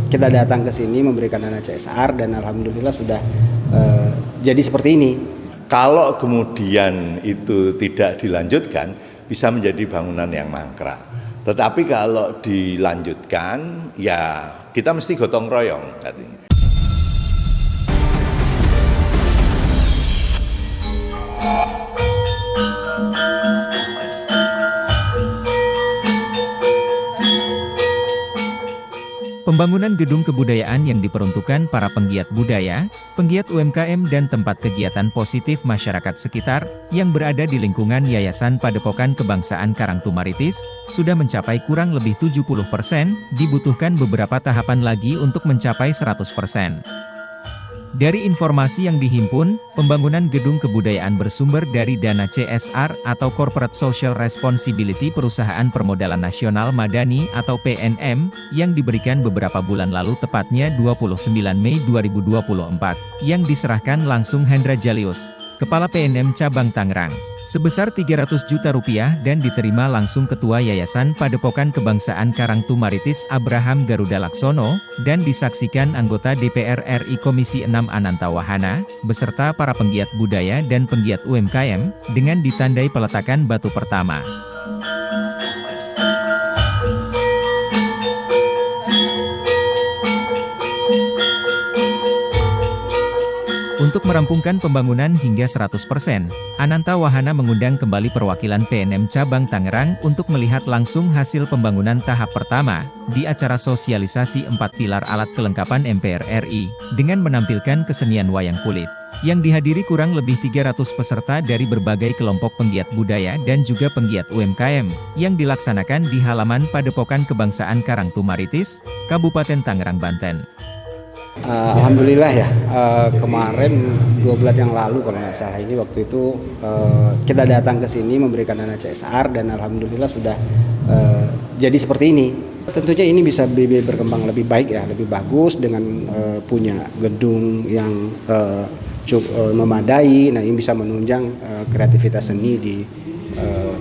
Kita datang ke sini memberikan dana CSR dan alhamdulillah sudah jadi seperti ini. Kalau kemudian itu tidak dilanjutkan, bisa menjadi bangunan yang mangkrak. Tetapi kalau dilanjutkan, ya kita mesti gotong royong katanya. Pembangunan gedung kebudayaan yang diperuntukkan para penggiat budaya, penggiat UMKM dan tempat kegiatan positif masyarakat sekitar, yang berada di lingkungan Yayasan Padepokan Kebangsaan Karangtumaritis, sudah mencapai kurang lebih 70%, dibutuhkan beberapa tahapan lagi untuk mencapai 100%. Dari informasi yang dihimpun, pembangunan gedung kebudayaan bersumber dari dana CSR atau Corporate Social Responsibility Perusahaan Permodalan Nasional Madani atau PNM, yang diberikan beberapa bulan lalu tepatnya 29 Mei 2024, yang diserahkan langsung Hendra Jalius, Kepala PNM Cabang Tangerang, sebesar Rp300 juta dan diterima langsung Ketua Yayasan Padepokan Kebangsaan Karangtumaritis Abraham Garuda Laksono, dan disaksikan anggota DPR RI Komisi 6 Ananta Wahana, beserta para penggiat budaya dan penggiat UMKM, dengan ditandai peletakan batu pertama. Untuk merampungkan pembangunan hingga 100%, Ananta Wahana mengundang kembali perwakilan PNM Cabang Tangerang untuk melihat langsung hasil pembangunan tahap pertama, di acara sosialisasi 4 pilar alat kelengkapan MPR RI, dengan menampilkan kesenian wayang kulit, yang dihadiri kurang lebih 300 peserta dari berbagai kelompok penggiat budaya dan juga penggiat UMKM, yang dilaksanakan di halaman Padepokan Kebangsaan Karangtumaritis, Kabupaten Tangerang, Banten. Alhamdulillah ya, kemarin 2 bulan yang lalu kalau nggak salah ini waktu itu kita datang ke sini memberikan dana CSR dan alhamdulillah sudah jadi seperti ini. Tentunya ini bisa berkembang lebih baik ya, lebih bagus dengan punya gedung yang cukup memadai. Nah ini bisa menunjang kreativitas seni di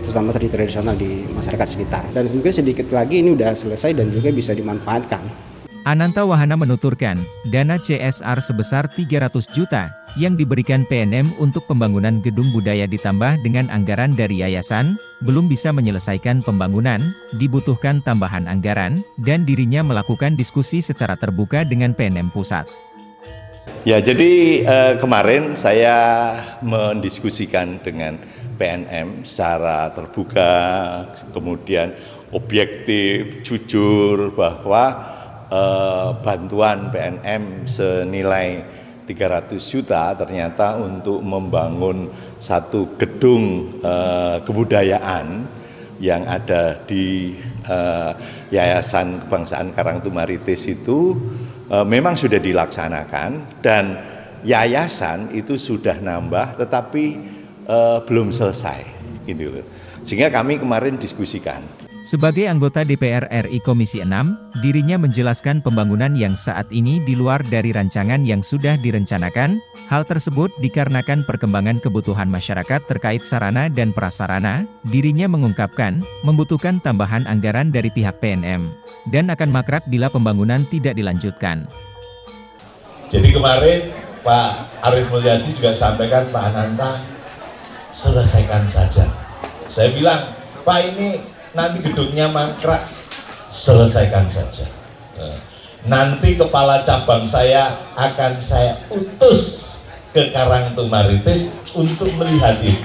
terutama tari tradisional di masyarakat sekitar. Dan mungkin sedikit lagi ini udah selesai dan juga bisa dimanfaatkan. Ananta Wahana menuturkan, dana CSR sebesar Rp300 juta, yang diberikan PNM untuk pembangunan gedung budaya ditambah dengan anggaran dari yayasan, belum bisa menyelesaikan pembangunan, dibutuhkan tambahan anggaran, dan dirinya melakukan diskusi secara terbuka dengan PNM Pusat. Ya, jadi kemarin saya mendiskusikan dengan PNM secara terbuka, kemudian objektif, jujur, bahwa bantuan PNM senilai 300 juta ternyata untuk membangun satu gedung kebudayaan yang ada di Yayasan Kebangsaan Karangtumaritis itu memang sudah dilaksanakan dan yayasan itu sudah nambah tetapi belum selesai gitu. Sehingga kami kemarin diskusikan. Sebagai anggota DPR RI Komisi 6, dirinya menjelaskan pembangunan yang saat ini di luar dari rancangan yang sudah direncanakan. Hal tersebut dikarenakan perkembangan kebutuhan masyarakat terkait sarana dan prasarana. Dirinya mengungkapkan, membutuhkan tambahan anggaran dari pihak PNM, dan akan mangkrak bila pembangunan tidak dilanjutkan. Jadi kemarin Pak Arief Mulyadi juga sampaikan, Pak Ananta, selesaikan saja. Saya bilang, Pak ini nanti gedungnya mangkrak, selesaikan saja. Nanti kepala cabang saya akan saya utus ke Karangtumaritis untuk melihat itu.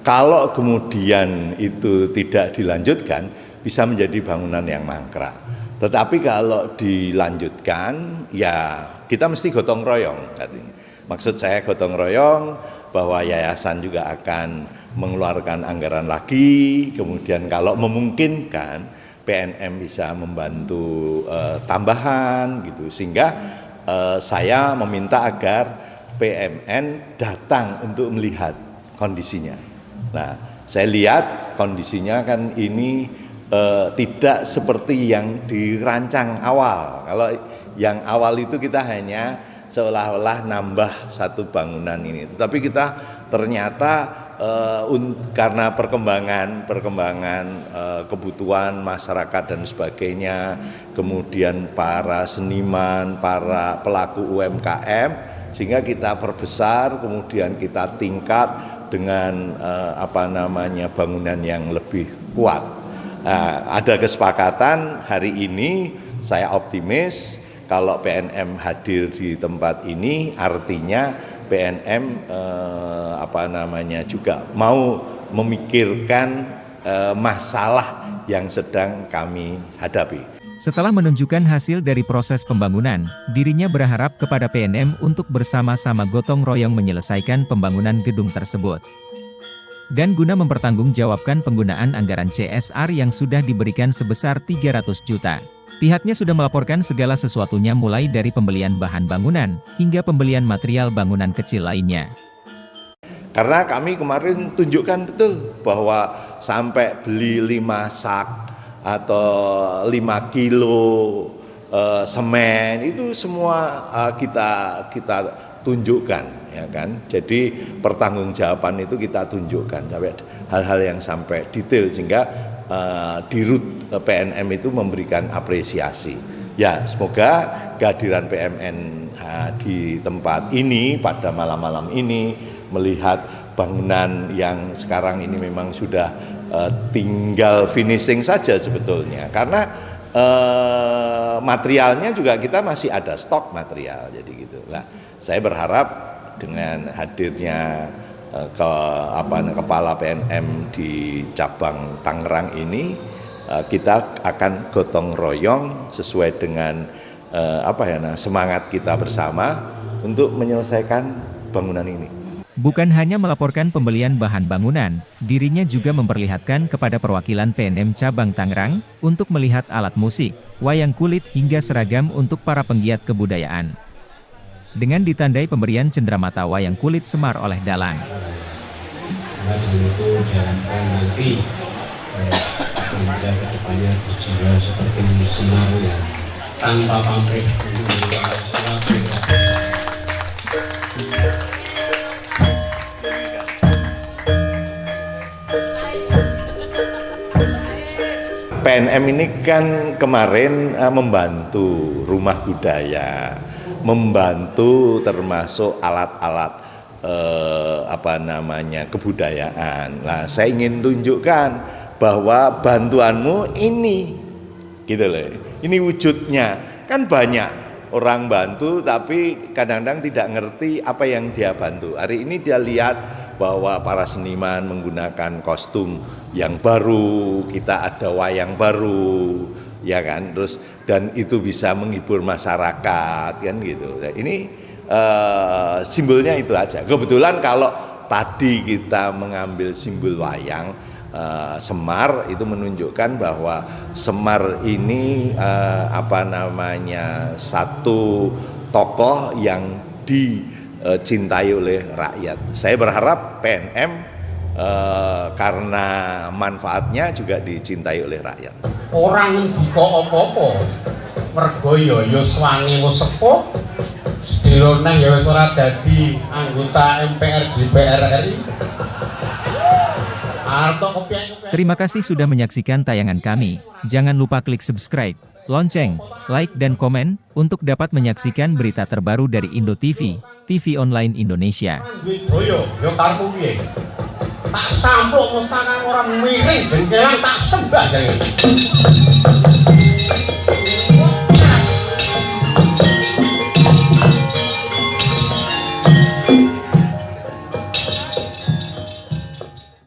Kalau kemudian itu tidak dilanjutkan, bisa menjadi bangunan yang mangkrak. Tetapi kalau dilanjutkan, ya kita mesti gotong royong katanya. Maksud saya gotong royong bahwa yayasan juga akan mengeluarkan anggaran lagi, kemudian kalau memungkinkan PNM bisa membantu tambahan gitu, sehingga saya meminta agar PMN datang untuk melihat kondisinya. Nah, saya lihat kondisinya kan ini tidak seperti yang dirancang awal. Kalau yang awal itu kita hanya seolah-olah nambah satu bangunan ini. Tetapi kita ternyata karena perkembangan kebutuhan masyarakat dan sebagainya, kemudian para seniman, para pelaku UMKM, sehingga kita perbesar, kemudian kita tingkat dengan bangunan yang lebih kuat. Ada kesepakatan hari ini, saya optimis kalau PNM hadir di tempat ini, artinya PNM juga mau memikirkan masalah yang sedang kami hadapi. Setelah menunjukkan hasil dari proses pembangunan, dirinya berharap kepada PNM untuk bersama-sama gotong royong menyelesaikan pembangunan gedung tersebut. Dan guna mempertanggungjawabkan penggunaan anggaran CSR yang sudah diberikan sebesar 300 juta. Pihaknya sudah melaporkan segala sesuatunya mulai dari pembelian bahan bangunan, hingga pembelian material bangunan kecil lainnya. Karena kami kemarin tunjukkan betul bahwa sampai beli 5 sak atau 5 kilo semen, itu semua kita tunjukkan, ya kan. Jadi pertanggungjawaban itu kita tunjukkan sampai hal-hal yang sampai detail, sehingga di RUT PNM itu memberikan apresiasi. Ya, semoga kehadiran PMN di tempat ini pada malam-malam ini, melihat bangunan yang sekarang ini memang sudah tinggal finishing saja sebetulnya, karena materialnya juga kita masih ada stok material, jadi gitu. Nah, saya berharap dengan hadirnya kepala PNM di cabang Tangerang ini, kita akan gotong royong sesuai dengan semangat kita bersama untuk menyelesaikan bangunan ini. Bukan hanya melaporkan pembelian bahan bangunan, dirinya juga memperlihatkan kepada perwakilan PNM cabang Tangerang untuk melihat alat musik, wayang kulit hingga seragam untuk para penggiat kebudayaan. Dengan ditandai pemberian cenderamata wayang kulit Semar oleh Dalang. Itu diharapkan nanti hingga kedepannya berjiwa seperti Semar ya, tanpa pamrih. PNM ini kan kemarin membantu rumah budaya, membantu termasuk alat-alat kebudayaan. Nah, saya ingin tunjukkan bahwa bantuanmu ini, gitu loh. Ini wujudnya. Kan banyak orang bantu tapi kadang-kadang tidak ngerti apa yang dia bantu. Hari ini dia lihat bahwa para seniman menggunakan kostum yang baru, kita ada wayang baru, ya kan, terus dan itu bisa menghibur masyarakat, kan gitu. Nah, ini simbolnya itu aja. Kebetulan kalau tadi kita mengambil simbol wayang Semar, itu menunjukkan bahwa Semar ini satu tokoh yang dicintai oleh rakyat. Saya berharap PNM karena manfaatnya juga dicintai oleh rakyat. Orang diko apa-apa, mergo ya swange wis sepuh, sedilone ya wis ora dadi anggota MPR DPR RI. Terima kasih sudah menyaksikan tayangan kami. Jangan lupa klik subscribe, lonceng, like dan komen untuk dapat menyaksikan berita terbaru dari Indo TV, TV online Indonesia. Tak sampluk mustaka orang miring jengkelan tak sembah jengkelan.